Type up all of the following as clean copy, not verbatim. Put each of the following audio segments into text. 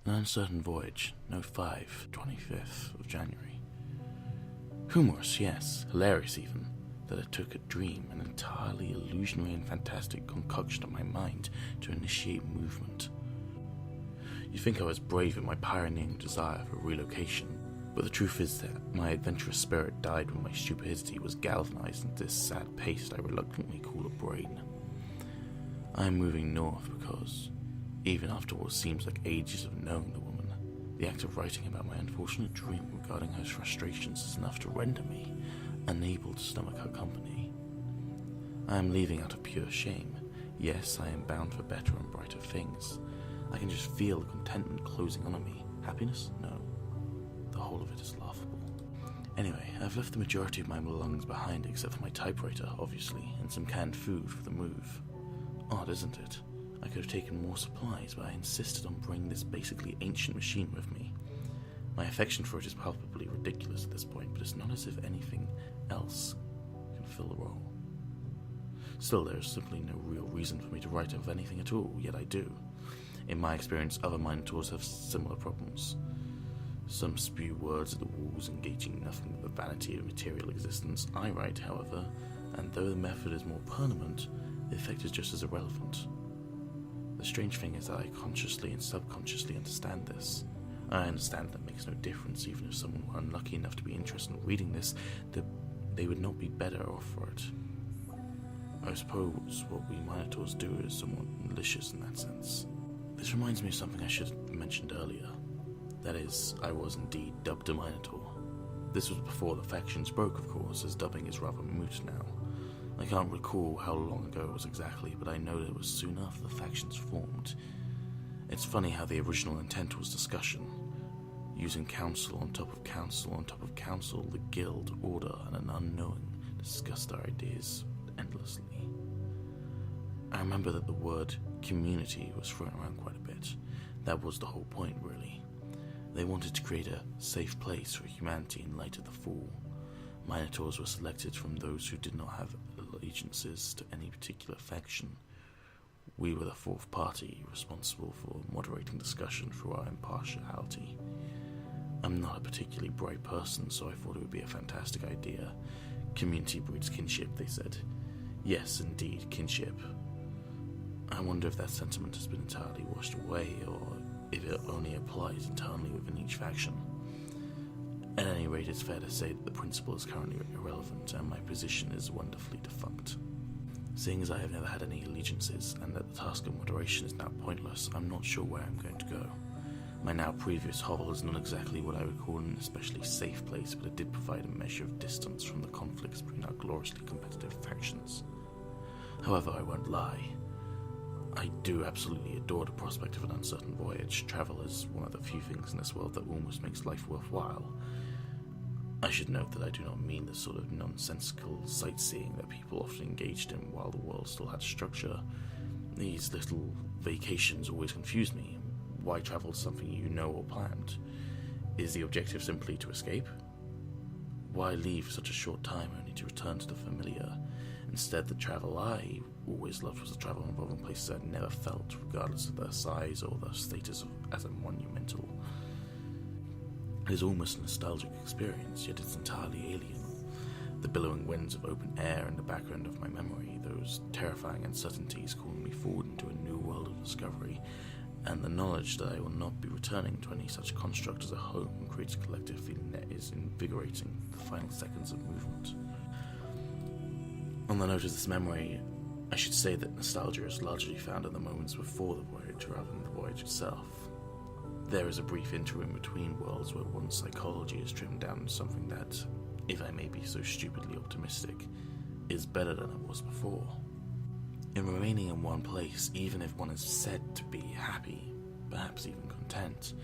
An uncertain voyage, note 5, 25th of January. Humorous, yes, hilarious even, that it took a dream, an entirely illusionary and fantastic concoction of my mind to initiate movement. You'd think I was brave in my pioneering desire for relocation, but the truth is that my adventurous spirit died when my stupidity was galvanized into this sad paste I reluctantly call a brain. I am moving north because, even after what seems like ages of knowing the woman, the act of writing about my unfortunate dream regarding her frustrations is enough to render me unable to stomach her company. I am leaving out of pure shame. Yes, I am bound for better and brighter things. I can just feel the contentment closing on me. Happiness? No. The whole of it is laughable. Anyway, I've left the majority of my belongings behind except for my typewriter, obviously, and some canned food for the move. Odd, isn't it? I could have taken more supplies, but I insisted on bringing this basically ancient machine with me. My affection for it is palpably ridiculous at this point, but it's not as if anything else can fill the role. Still, there is simply no real reason for me to write of anything at all, yet I do. In my experience, other Minotaurs have similar problems. Some spew words at the walls, engaging nothing but the vanity of material existence. I write, however, and though the method is more permanent, the effect is just as irrelevant. The strange thing is that I consciously and subconsciously understand this. I understand that makes no difference, even if someone were unlucky enough to be interested in reading this, that they would not be better off for it. I suppose what we Minotaurs do is somewhat malicious in that sense. This reminds me of something I should have mentioned earlier. That is, I was indeed dubbed a Minotaur. This was before the factions broke, of course, as dubbing is rather moot now. I can't recall how long ago it was exactly, but I know that it was soon after the factions formed. It's funny how the original intent was discussion, using council on top of council on top of council, the guild, order, and an unknowing discussed our ideas endlessly. I remember that the word community was thrown around quite a bit. That was the whole point, really. They wanted to create a safe place for humanity in light of the fall. Minotaurs were selected from those who did not have allegiances to any particular faction. We were the fourth party, responsible for moderating discussion through our impartiality. I'm not a particularly bright person, so I thought it would be a fantastic idea. Community breeds kinship, they said. Yes, indeed, kinship. I wonder if that sentiment has been entirely washed away, or if it only applies internally within each faction. At any rate, it's fair to say that the principle is currently irrelevant, and my position is wonderfully defunct. Seeing as I have never had any allegiances, and that the task of moderation is now pointless, I'm not sure where I'm going to go. My now previous hovel is not exactly what I would call an especially safe place, but it did provide a measure of distance from the conflicts between our gloriously competitive factions. However, I won't lie. I do absolutely adore the prospect of an uncertain voyage. Travel is one of the few things in this world that almost makes life worthwhile. I should note that I do not mean the sort of nonsensical sightseeing that people often engaged in while the world still had structure. These little vacations always confuse me. Why travel to something you know or planned? Is the objective simply to escape? Why leave for such a short time only to return to the familiar? Instead, the travel I always loved was the travel involving places I'd never felt, regardless of their size or their status as a monumental. It is almost a nostalgic experience, yet it's entirely alien. The billowing winds of open air in the background of my memory, those terrifying uncertainties calling me forward into a new world of discovery, and the knowledge that I will not be returning to any such construct as a home creates a collective feeling that is invigorating the final seconds of movement. On the note of this memory, I should say that nostalgia is largely found in the moments before the voyage rather than the voyage itself. There is a brief interim between worlds where one's psychology is trimmed down to something that, if I may be so stupidly optimistic, is better than it was before. In remaining in one place, even if one is said to be happy, perhaps even content,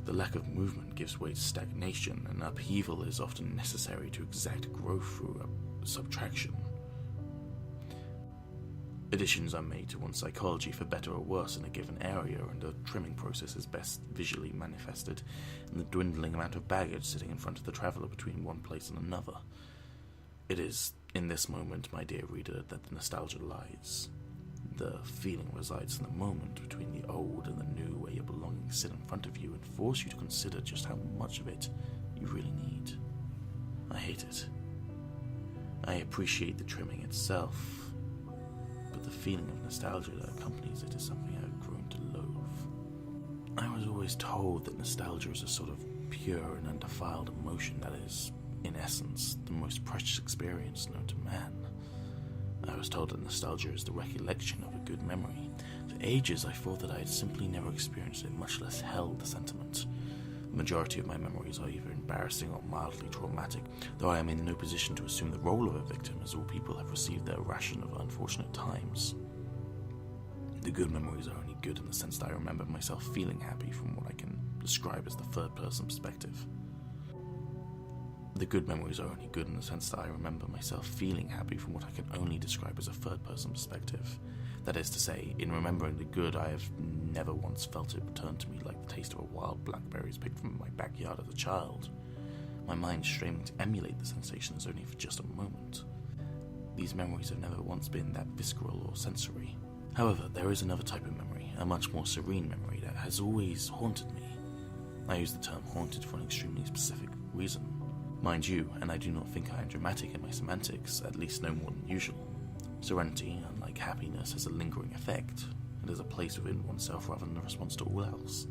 the lack of movement gives way to stagnation, and upheaval is often necessary to exact growth through subtraction. Additions are made to one's psychology for better or worse in a given area, and the trimming process is best visually manifested in the dwindling amount of baggage sitting in front of the traveller between one place and another. It is in this moment, my dear reader, that the nostalgia lies. The feeling resides in the moment between the old and the new, where your belongings sit in front of you and force you to consider just how much of it you really need. I hate it. I appreciate the trimming itself, but the feeling of nostalgia that accompanies it is something I've grown to loathe. I was always told that nostalgia is a sort of pure and undefiled emotion that is, in essence, the most precious experience known to man. I was told that nostalgia is the recollection of a good memory. For ages I thought that I had simply never experienced it, much less held the sentiment. The majority of my memories are either embarrassing or mildly traumatic, though I am in no position to assume the role of a victim, as all people have received their ration of unfortunate times. The good memories are only good in the sense that I remember myself feeling happy from what I can describe as the third-person perspective. The good memories are only good in the sense that I remember myself feeling happy from what I can only describe as a third-person perspective. That is to say, in remembering the good, I have never once felt it return to me like the taste of a wild blackberries picked from my backyard as a child. My mind straining to emulate the sensations only for just a moment. These memories have never once been that visceral or sensory. However, there is another type of memory, a much more serene memory that has always haunted me. I use the term haunted for an extremely specific reason. Mind you, and I do not think I am dramatic in my semantics, at least no more than usual. Serenity, unlike happiness, has a lingering effect. It is a place within oneself rather than a response to all else.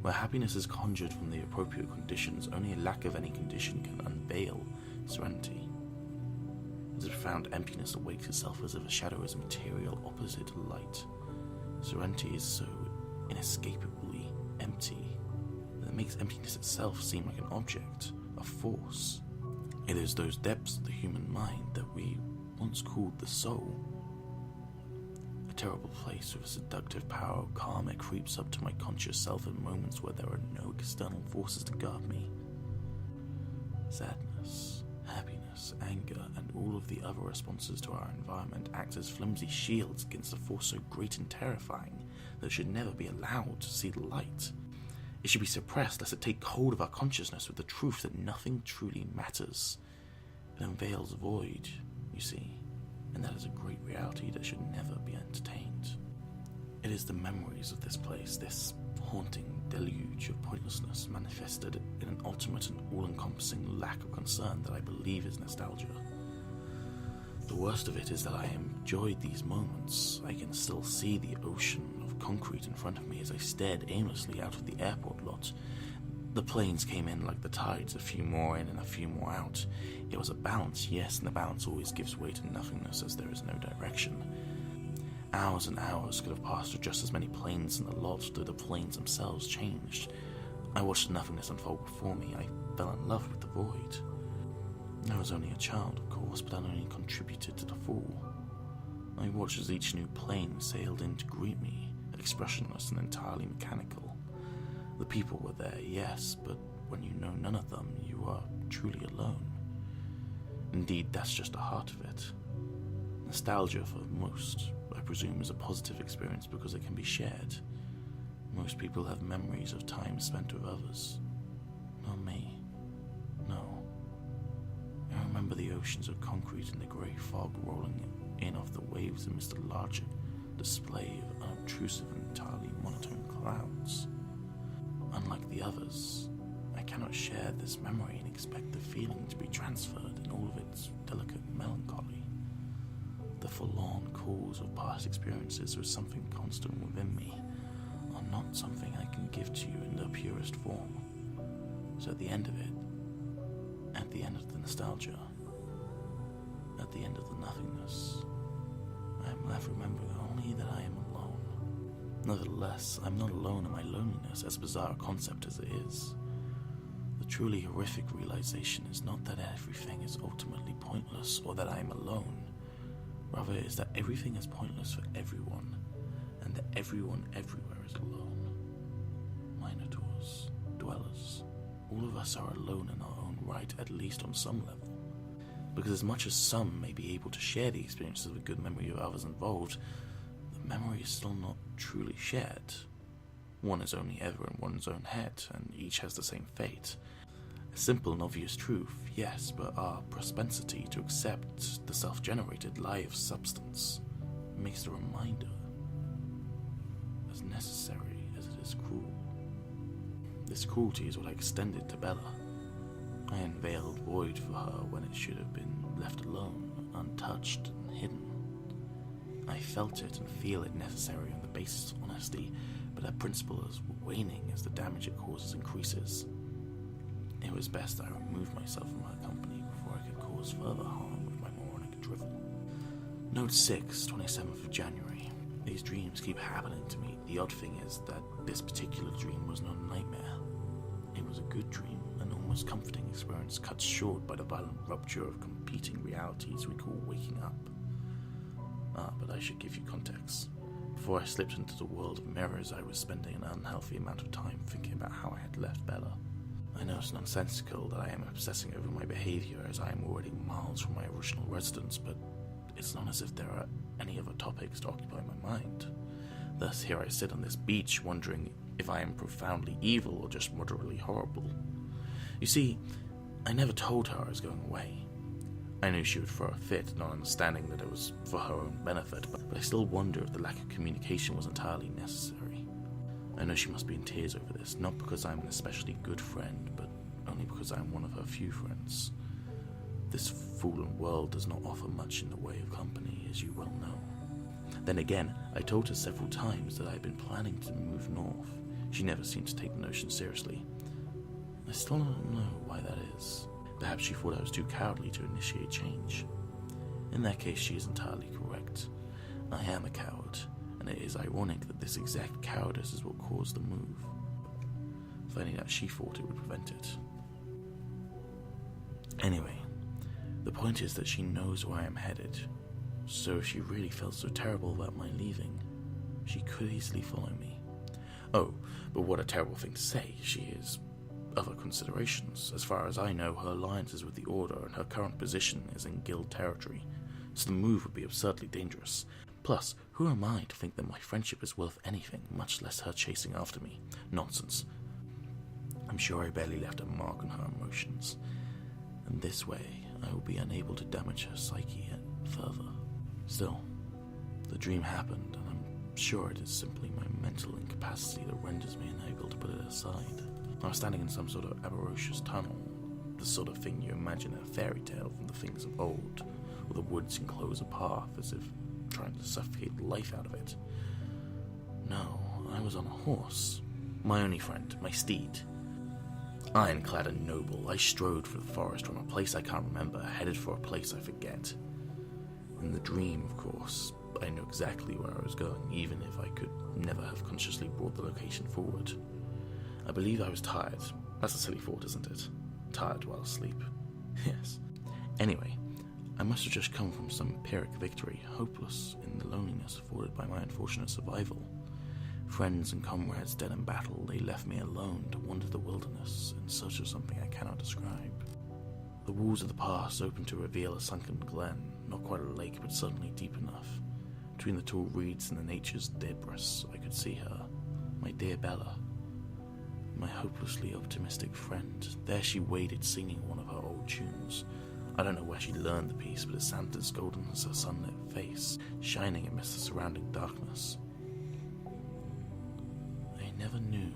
Where happiness is conjured from the appropriate conditions, only a lack of any condition can unveil serenity. As a profound emptiness awakes itself as if a shadow is a material opposite to light. Serenity is so inescapably empty that it makes emptiness itself seem like an object, a force. It is those depths of the human mind that we once called the soul. A terrible place with a seductive power of calm that creeps up to my conscious self in moments where there are no external forces to guard me. Sadness, happiness, anger, and all of the other responses to our environment act as flimsy shields against a force so great and terrifying that it should never be allowed to see the light. It should be suppressed lest it take hold of our consciousness with the truth that nothing truly matters. It unveils void, you see, and that is a great reality that should never be entertained. It is the memories of this place, this haunting deluge of pointlessness manifested in an ultimate and all-encompassing lack of concern that I believe is nostalgia. The worst of it is that I enjoyed these moments. I can still see the ocean of concrete in front of me as I stared aimlessly out of the airport lot. The planes came in like the tides, a few more in and a few more out. It was a balance, yes, and the balance always gives way to nothingness as there is no direction. Hours and hours could have passed with just as many planes in the lot, though the planes themselves changed. I watched the nothingness unfold before me. I fell in love with the void. I was only a child, of course, but I only contributed to the fall. I watched as each new plane sailed in to greet me, expressionless and entirely mechanical. The people were there, yes, but when you know none of them, you are truly alone. Indeed, that's just the heart of it. Nostalgia for most, I presume, is a positive experience because it can be shared. Most people have memories of time spent with others. Not me. No. I remember the oceans of concrete and the grey fog rolling in off the waves amidst a large display of unobtrusive and entirely monotone clouds. Unlike the others, I cannot share this memory and expect the feeling to be transferred in all of its delicate melancholy. The forlorn calls of past experiences with something constant within me are not something I can give to you in the purest form. So at the end of it, at the end of the nostalgia, at the end of the nothingness, I am left remembering only that I am alone. Nevertheless, I'm not alone in my loneliness, as bizarre a concept as it is. The truly horrific realization is not that everything is ultimately pointless or that I am alone. Rather, it is that everything is pointless for everyone, and that everyone everywhere is alone. Minotaurs, dwellers, all of us are alone in our own right, at least on some level. Because as much as some may be able to share the experiences of a good memory of others involved, the memory is still not truly shared. One is only ever in one's own head, and each has the same fate. A simple and obvious truth, yes, but our propensity to accept the self-generated lie of substance makes the reminder as necessary as it is cruel. This cruelty is what I extended to Bella. I unveiled Voyage for her when it should have been left alone, untouched and hidden. I felt it and feel it necessary on the basis of honesty, but that principle is waning as the damage it causes increases. It was best I removed myself from her company before I could cause further harm with my moronic drivel. Note 6, 27th of January. These dreams keep happening to me. The odd thing is that this particular dream was not a nightmare. It was a good dream, an almost comforting experience cut short by the violent rupture of competing realities we call waking up. But I should give you context. Before I slipped into the world of mirrors, I was spending an unhealthy amount of time thinking about how I had left Bella. I know it's nonsensical that I am obsessing over my behavior as I am already miles from my original residence, but it's not as if there are any other topics to occupy my mind. Thus, here I sit on this beach wondering if I am profoundly evil or just moderately horrible. You see, I never told her I was going away. I knew she would throw a fit, not understanding that it was for her own benefit, but I still wonder if the lack of communication was entirely necessary. I know she must be in tears over this, not because I'm an especially good friend, but only because I'm one of her few friends. This fallen world does not offer much in the way of company, as you well know. Then again, I told her several times that I had been planning to move north. She never seemed to take the notion seriously. I still don't know why that is. Perhaps she thought I was too cowardly to initiate change. In that case, she is entirely correct. I am a coward, and it is ironic that this exact cowardice is what caused the move. Finding out she thought it would prevent it. Anyway, the point is that she knows where I am headed, so if she really felt so terrible about my leaving, she could easily follow me. Oh, but what a terrible thing to say. She is other considerations. As far as I know, her alliance is with the Order, and her current position is in guild territory, so the move would be absurdly dangerous. Plus, who am I to think that my friendship is worth anything, much less her chasing after me? Nonsense. I'm sure I barely left a mark on her emotions, and this way I will be unable to damage her psyche yet further. Still, the dream happened, and I'm sure it is simply my mental incapacity that renders me unable to put it aside. I was standing in some sort of avaricious tunnel, the sort of thing you imagine in a fairy tale from the things of old, where the woods enclose a path as if trying to suffocate the life out of it. No, I was on a horse. My only friend, my steed. Ironclad and noble, I strode through the forest from a place I can't remember, headed for a place I forget. In the dream, of course, I knew exactly where I was going, even if I could never have consciously brought the location forward. I believe I was tired. That's a silly thought, isn't it? Tired while asleep. Yes. Anyway, I must have just come from some Pyrrhic victory, hopeless in the loneliness afforded by my unfortunate survival. Friends and comrades dead in battle, they left me alone to wander the wilderness in search of something I cannot describe. The walls of the pass opened to reveal a sunken glen, not quite a lake, but certainly deep enough. Between the tall reeds and the nature's debris, I could see her, my dear Bella. My hopelessly optimistic friend. There she waded singing one of her old tunes. I don't know where she learned the piece, but it sounded as golden as her sunlit face, shining amidst the surrounding darkness. I never knew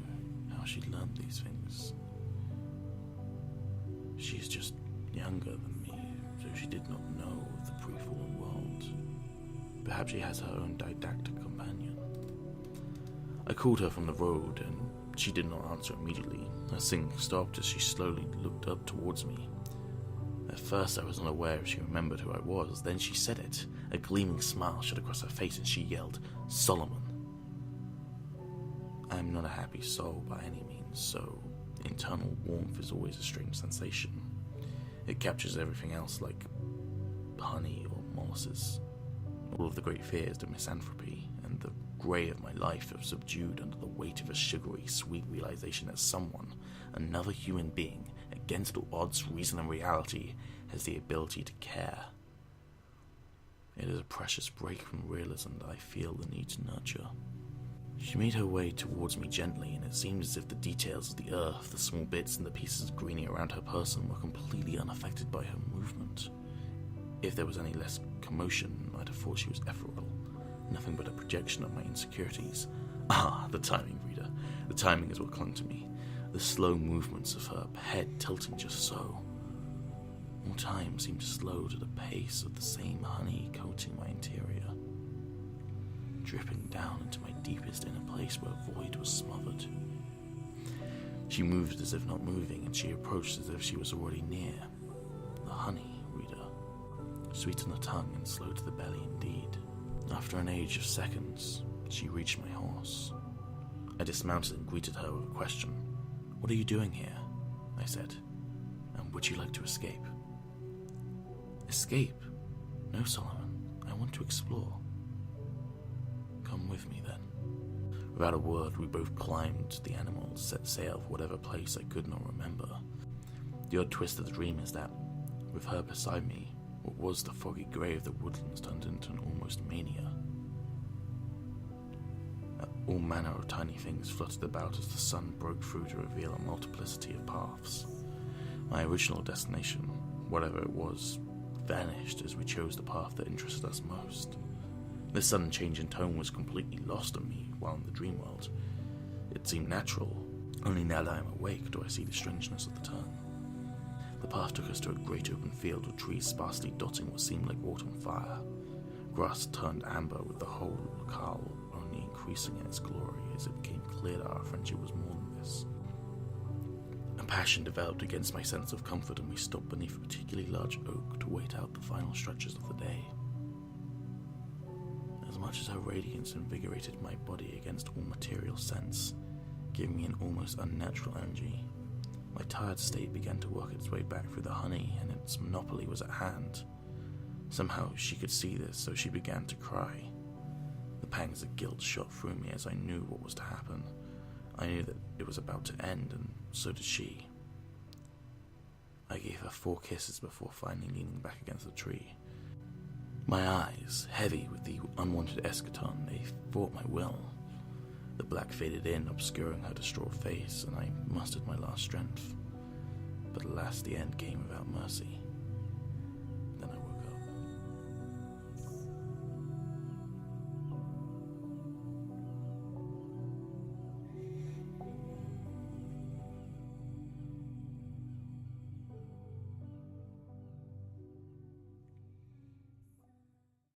how she learned these things. She is just younger than me, so she did not know of the pre-fallen world. Perhaps she has her own didactic companion. I called her from the road, and she did not answer immediately. Her singing stopped as she slowly looked up towards me. At first I was unaware if she remembered who I was, then she said it. A gleaming smile shot across her face and she yelled, "Solomon." I am not a happy soul by any means, so internal warmth is always a strange sensation. It captures everything else like honey or molasses. All of the great fears of misanthropy and the grey of my life are subdued under the weight of a sugary, sweet realization that someone, another human being, against all odds, reason, and reality, has the ability to care. It is a precious break from realism that I feel the need to nurture. She made her way towards me gently, and it seemed as if the details of the earth, the small bits and the pieces of greenery around her person were completely unaffected by her movement. If there was any less commotion, I'd have thought she was ethereal, nothing but a projection of my insecurities, Ah, the timing, reader. The timing is what clung to me. The slow movements of her head tilting just so. All time seemed slow to the pace of the same honey coating my interior, dripping down into my deepest inner place where void was smothered. She moved as if not moving, and she approached as if she was already near. The honey, reader. Sweet on the tongue and slow to the belly indeed. After an age of seconds, she reached my horse. I dismounted and greeted her with a question. "What are you doing here?" I said. "And would you like to escape?" "Escape? No, Solomon. I want to explore." "Come with me, then." Without a word, we both climbed the animal, set sail for whatever place I could not remember. The odd twist of the dream is that, with her beside me, what was the foggy grey of the woodlands turned into an almost mania. All manner of tiny things fluttered about as the sun broke through to reveal a multiplicity of paths. My original destination, whatever it was, vanished as we chose the path that interested us most. This sudden change in tone was completely lost on me while in the dream world. It seemed natural, only now that I am awake do I see the strangeness of the turn. The path took us to a great open field with trees sparsely dotting what seemed like autumn fire. Grass turned amber with the whole locale only increasing in its glory as it became clear that our friendship was more than this. A passion developed against my sense of comfort, and we stopped beneath a particularly large oak to wait out the final stretches of the day. As much as her radiance invigorated my body against all material sense, giving me an almost unnatural energy, my tired state began to work its way back through the honey, and its monopoly was at hand. Somehow she could see this, so she began to cry. The pangs of guilt shot through me as I knew what was to happen. I knew that it was about to end, and so did she. I gave her 4 kisses before finally leaning back against the tree. My eyes, heavy with the unwanted eschaton, they fought my will. The black faded in, obscuring her distraught face, and I mustered my last strength. But alas, the end came without mercy.